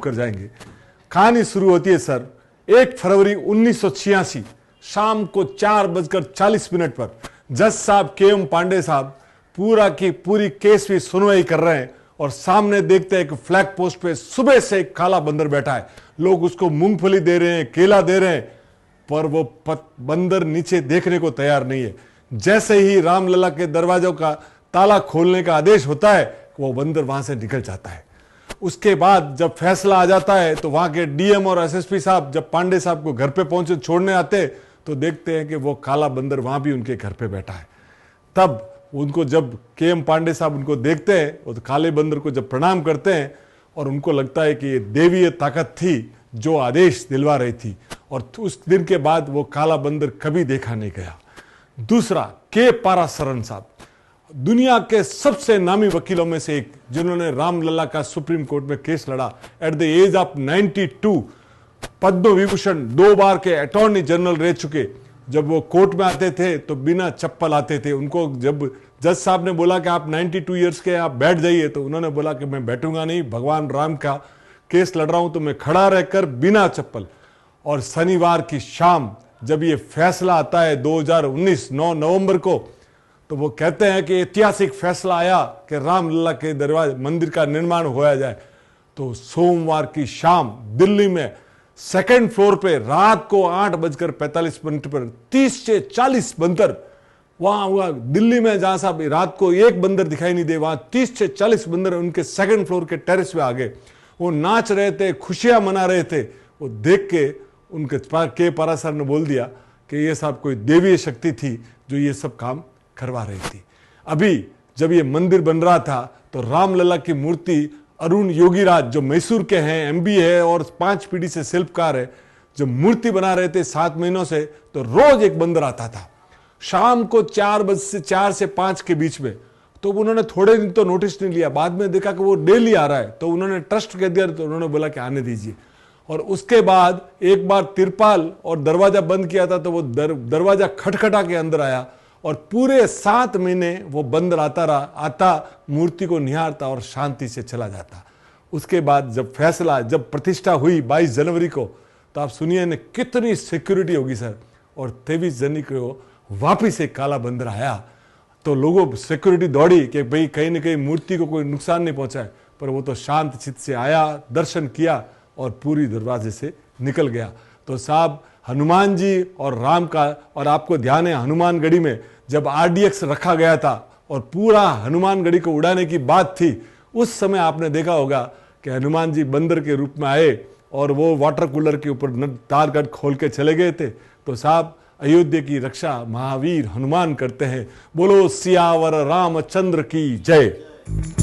कर जाएंगे। कहानी शुरू होती है सर 1 फरवरी 1986 शाम को 4:40 पर जज साहब KM पांडे साहब पूरा की पूरी केस की सुनवाई कर रहे हैं और सामने देखते हैं कि फ्लैग पोस्ट पे सुबह से एक काला बंदर बैठा है। लोग उसको मूंगफली दे रहे हैं, केला दे रहे हैं, पर वो बंदर नीचे देखने को तैयार नहीं है। जैसे ही रामलला के दरवाजों का ताला खोलने का आदेश होता है वो बंदर वहां से निकल जाता है। उसके बाद जब फैसला आ जाता है तो वहां के DM और SSP साहब जब पांडे साहब को घर पे पहुंचे छोड़ने आते तो देखते हैं कि वो काला बंदर वहां भी उनके घर पे बैठा है। तब उनको जब KM पांडे साहब उनको देखते हैं और तो काले बंदर को जब प्रणाम करते हैं और उनको लगता है कि ये देवीय ताकत थी जो आदेश दिलवा रही थी, और उस दिन के बाद वो काला बंदर कभी देखा नहीं गया। दूसरा K पारासरन साहब, दुनिया के सबसे नामी वकीलों में से एक, जिन्होंने रामलला का सुप्रीम कोर्ट में केस लड़ा at the age of 92, Padma Vibhushan 2 बार के अटॉर्नी जनरल रह चुके। जब वो कोर्ट में आते थे तो बिना चप्पल आते थे। उनको जब जज साहब ने बोला कि आप 92 ईयर्स के आप बैठ जाइए तो उन्होंने बोला कि मैं बैठूंगा नहीं, भगवान राम का केस लड़ रहा हूं तो मैं खड़ा रहकर बिना चप्पल। और शनिवार की शाम जब ये फैसला आता है 2019 9 नवंबर को, तो वो कहते हैं कि ऐतिहासिक फैसला आया कि रामलला के दरवाजे मंदिर का निर्माण होया जाए। तो सोमवार की शाम दिल्ली में 2nd फ्लोर पे रात को 8:45 पर 30 से 40 बंदर, वहां दिल्ली में जहां साहब रात को एक बंदर दिखाई नहीं दे, वहां 30 से 40 बंदर उनके 2nd फ्लोर के टेरेस पे आ गए। वो नाच रहे थे, खुशियां मना रहे थे। वो देख के उनके K पारासर ने बोल दिया कि ये साहब कोई देवीय शक्ति थी जो ये सब काम करवा रही थी। अभी जब ये मंदिर बन रहा था तो रामलला की मूर्ति अरुण योगीराज जो मैसूर के हैं, MB है और 5 पीढ़ी से शिल्पकार है, जब मूर्ति बना रहे थे 7 महीनों से, तो रोज एक बंदर आता था शाम को 4 से 5 के बीच में। तो उन्होंने थोड़े दिन तो नोटिस नहीं लिया, बाद में देखा कि वो डेली आ रहा है तो उन्होंने ट्रस्ट कह दिया, तो उन्होंने बोला कि आने दीजिए। और उसके बाद एक बार तिरपाल और दरवाजा बंद किया था तो वो दरवाजा खटखटा के अंदर आया और पूरे 7 महीने वो बंदर आता रहा, आता मूर्ति को निहारता और शांति से चला जाता। उसके बाद जब फैसला, जब प्रतिष्ठा हुई 22 जनवरी को, तो आप सुनिए ने कितनी सिक्योरिटी होगी सर। और 23 जनवरी को वापिस एक काला बंदर आया तो लोगों सिक्योरिटी दौड़ी कि भाई कहीं ना कहीं मूर्ति को कोई नुकसान नहीं पहुंचाए, पर वो तो शांत चित्त से आया, दर्शन किया और पूरी दरवाजे से निकल गया। तो साहब हनुमान जी और राम का, और आपको ध्यान है हनुमानगढ़ी में जब RDX रखा गया था और पूरा हनुमानगढ़ी को उड़ाने की बात थी, उस समय आपने देखा होगा कि हनुमान जी बंदर के रूप में आए और वो वाटर कूलर के ऊपर तारगढ़ खोल के चले गए थे। तो साहब अयोध्या की रक्षा महावीर हनुमान करते हैं। बोलो सियावर रामचंद्र की जय।